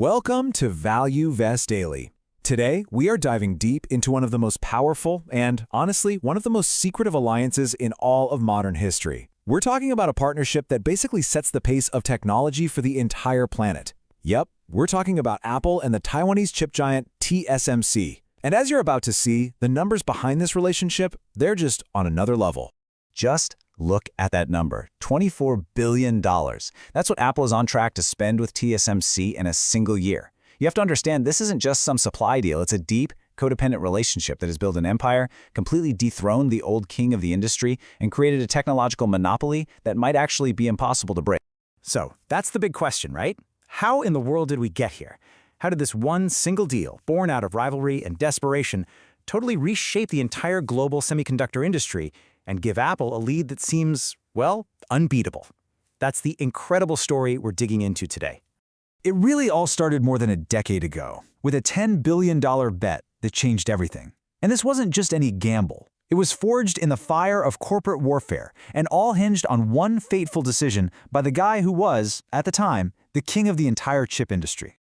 Welcome to Value Vest Daily. Today, we are diving deep into one of the most powerful and, honestly, one of the most secretive alliances in all of modern history. We're talking about a partnership that basically sets the pace of technology for the entire planet. Yep, we're talking about Apple and the Taiwanese chip giant TSMC. And as you're about to see, the numbers behind this relationship, they're just on another level. Just look at that number, $24 billion. That's what Apple is on track to spend with TSMC in a single year. You have to understand, this isn't just some supply deal. It's a deep, codependent relationship that has built an empire, completely dethroned the old king of the industry, and created a technological monopoly that might actually be impossible to break. So, that's the big question, right? How in the world did we get here? How did this one single deal, born out of rivalry and desperation, totally reshape the entire global semiconductor industry and give Apple a lead that seems, well, unbeatable? That's the incredible story we're digging into today. It really all started more than a decade ago, with a $10 billion bet that changed everything. And this wasn't just any gamble. It was forged in the fire of corporate warfare, and all hinged on one fateful decision by the guy who was, at the time, the king of the entire chip industry.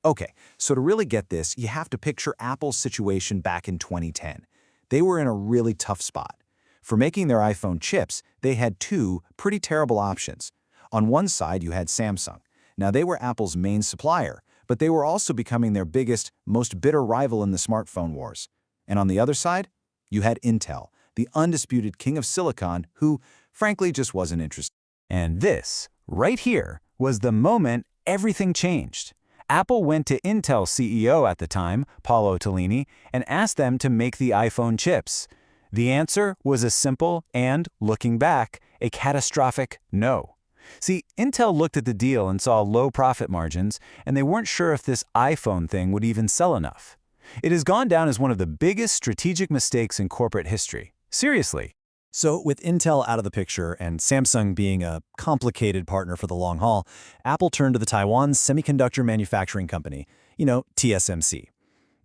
Okay, so to really get this, you have to picture Apple's situation back in 2010. They were in a really tough spot. For making their iPhone chips, they had two pretty terrible options. On one side, you had Samsung. Now, they were Apple's main supplier, but they were also becoming their biggest, most bitter rival in the smartphone wars. And on the other side, you had Intel, the undisputed king of silicon, who, frankly, just wasn't interested. And this, right here, was the moment everything changed. Apple went to Intel CEO at the time, Paolo Tellini, and asked them to make the iPhone chips. The answer was a simple and, looking back, a catastrophic no. See, Intel looked at the deal and saw low profit margins, and they weren't sure if this iPhone thing would even sell enough. It has gone down as one of the biggest strategic mistakes in corporate history. Seriously. So with Intel out of the picture and Samsung being a complicated partner for the long haul, Apple turned to the Taiwan semiconductor manufacturing company, TSMC.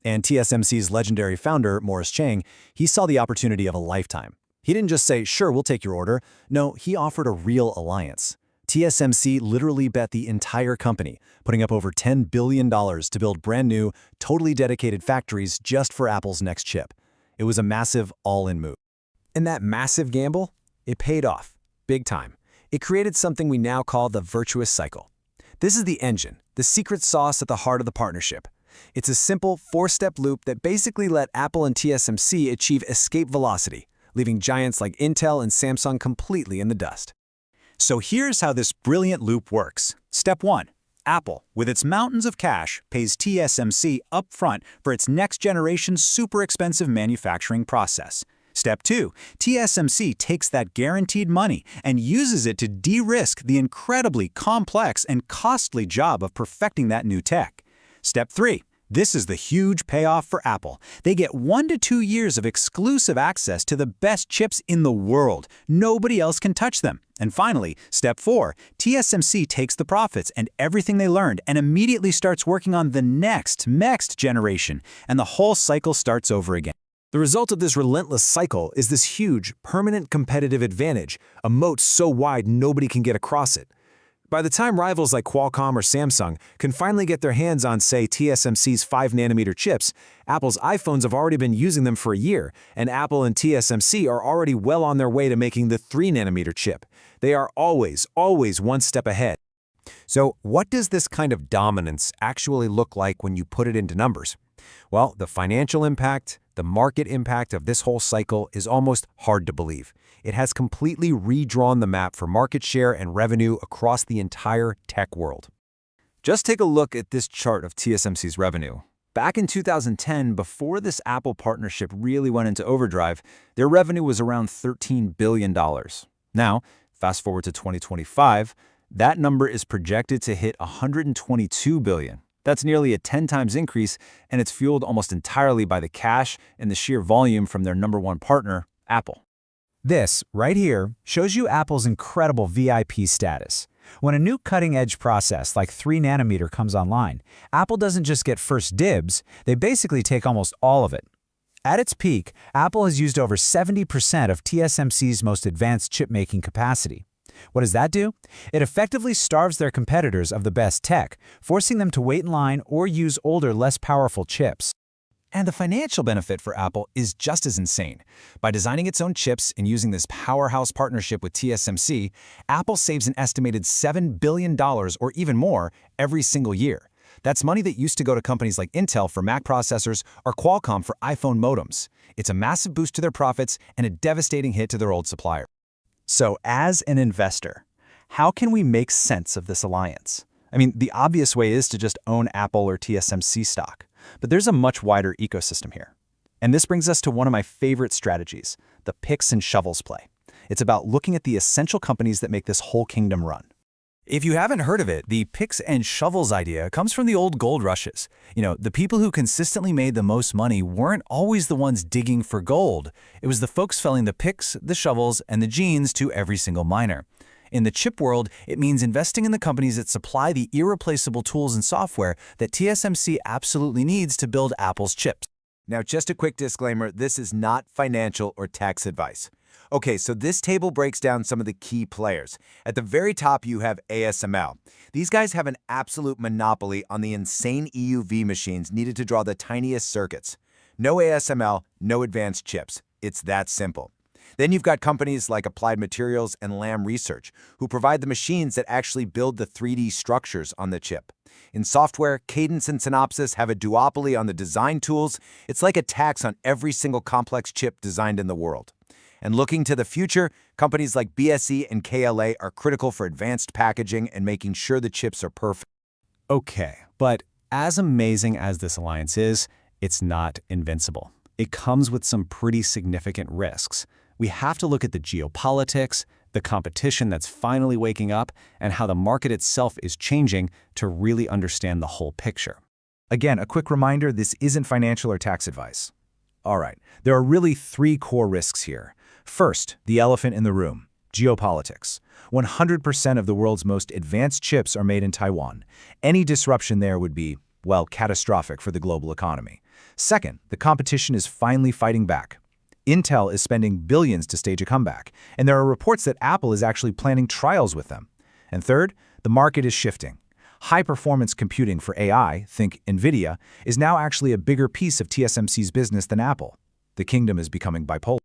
And TSMC's legendary founder, Morris Chang, he saw the opportunity of a lifetime. He didn't just say, sure, we'll take your order. No, he offered a real alliance. TSMC literally bet the entire company, putting up over $10 billion to build brand new, totally dedicated factories just for Apple's next chip. It was a massive all-in move. And that massive gamble, it paid off, big time. It created something we now call the Virtuous Cycle. This is the engine, the secret sauce at the heart of the partnership. It's a simple four-step loop that basically let Apple and TSMC achieve escape velocity, leaving giants like Intel and Samsung completely in the dust. So here's how this brilliant loop works. Step 1. Apple, with its mountains of cash, pays TSMC upfront for its next-generation super expensive manufacturing process. Step 2. TSMC takes that guaranteed money and uses it to de-risk the incredibly complex and costly job of perfecting that new tech. Step 3. This is the huge payoff for Apple. They get 1 to 2 years of exclusive access to the best chips in the world. Nobody else can touch them. And finally, Step 4. TSMC takes the profits and everything they learned and immediately starts working on the next generation, and the whole cycle starts over again. The result of this relentless cycle is this huge, permanent competitive advantage, a moat so wide nobody can get across it. By the time rivals like Qualcomm or Samsung can finally get their hands on, say, TSMC's 5nm chips, Apple's iPhones have already been using them for a year, and Apple and TSMC are already well on their way to making the 3nm chip. They are always one step ahead. So what does this kind of dominance actually look like when you put it into numbers? Well, the financial impact, the market impact of this whole cycle is almost hard to believe. It has completely redrawn the map for market share and revenue across the entire tech world. Just take a look at this chart of TSMC's revenue. Back in 2010, before this Apple partnership really went into overdrive, their revenue was around $13 billion. Now, fast forward to 2025, that number is projected to hit $122 billion. That's nearly a 10 times increase, and it's fueled almost entirely by the cash and the sheer volume from their #1 partner, Apple. This, right here, shows you Apple's incredible VIP status. When a new cutting-edge process like 3nm comes online, Apple doesn't just get first dibs, they basically take almost all of it. At its peak, Apple has used over 70% of TSMC's most advanced chip-making capacity. What does that do? It effectively starves their competitors of the best tech, forcing them to wait in line or use older, less powerful chips. And the financial benefit for Apple is just as insane. By designing its own chips and using this powerhouse partnership with TSMC, Apple saves an estimated $7 billion or even more every single year. That's money that used to go to companies like Intel for Mac processors or Qualcomm for iPhone modems. It's a massive boost to their profits and a devastating hit to their old supplier. So as an investor, how can we make sense of this alliance? I mean, the obvious way is to just own Apple or TSMC stock. But there's a much wider ecosystem here. And this brings us to one of my favorite strategies, the picks and shovels play. It's about looking at the essential companies that make this whole kingdom run. If you haven't heard of it, the picks and shovels idea comes from the old gold rushes. The people who consistently made the most money weren't always the ones digging for gold. It was the folks selling the picks, the shovels, and the jeans to every single miner. In the chip world, it means investing in the companies that supply the irreplaceable tools and software that TSMC absolutely needs to build Apple's chips. Now, just a quick disclaimer, this is not financial or tax advice. Okay, so this table breaks down some of the key players. At the very top, you have ASML. These guys have an absolute monopoly on the insane EUV machines needed to draw the tiniest circuits. No ASML, no advanced chips. It's that simple. Then you've got companies like Applied Materials and Lam Research, who provide the machines that actually build the 3D structures on the chip. In software, Cadence and Synopsys have a duopoly on the design tools. It's like a tax on every single complex chip designed in the world. And looking to the future, companies like BSE and KLA are critical for advanced packaging and making sure the chips are perfect. Okay, but as amazing as this alliance is, it's not invincible. It comes with some pretty significant risks. We have to look at the geopolitics, the competition that's finally waking up, and how the market itself is changing to really understand the whole picture. Again, a quick reminder, this isn't financial or tax advice. All right, there are really three core risks here. First, the elephant in the room, geopolitics. 100% of the world's most advanced chips are made in Taiwan. Any disruption there would be, well, catastrophic for the global economy. Second, the competition is finally fighting back. Intel is spending billions to stage a comeback, and there are reports that Apple is actually planning trials with them. And third, the market is shifting. High-performance computing for AI, think NVDA, is now actually a bigger piece of TSMC's business than Apple. The kingdom is becoming bipolar.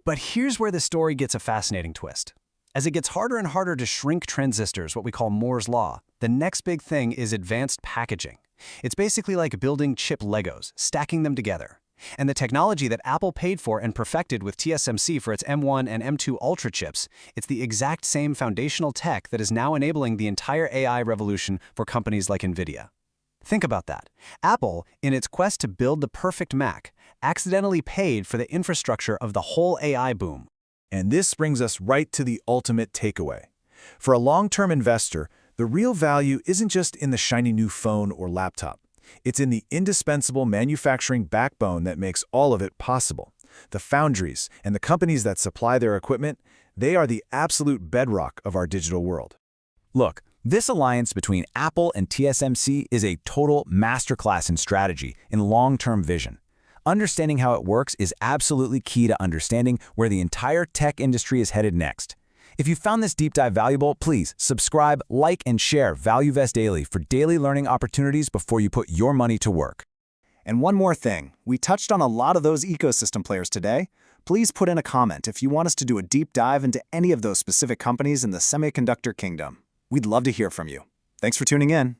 But here's where the story gets a fascinating twist. As it gets harder and harder to shrink transistors, what we call Moore's Law, the next big thing is advanced packaging. It's basically like building chip Legos, stacking them together. And the technology that Apple paid for and perfected with TSMC for its M1 and M2 Ultra chips, it's the exact same foundational tech that is now enabling the entire AI revolution for companies like NVIDIA. Think about that. Apple, in its quest to build the perfect Mac, accidentally paid for the infrastructure of the whole AI boom. And this brings us right to the ultimate takeaway. For a long-term investor, the real value isn't just in the shiny new phone or laptop. It's in the indispensable manufacturing backbone that makes all of it possible. The foundries and the companies that supply their equipment, they are the absolute bedrock of our digital world. Look, this alliance between Apple and TSMC is a total masterclass in strategy and long-term vision. Understanding how it works is absolutely key to understanding where the entire tech industry is headed next. If you found this deep dive valuable, please subscribe, like, and share ValueVest Daily for daily learning opportunities before you put your money to work. And one more thing, we touched on a lot of those ecosystem players today. Please put in a comment if you want us to do a deep dive into any of those specific companies in the semiconductor kingdom. We'd love to hear from you. Thanks for tuning in.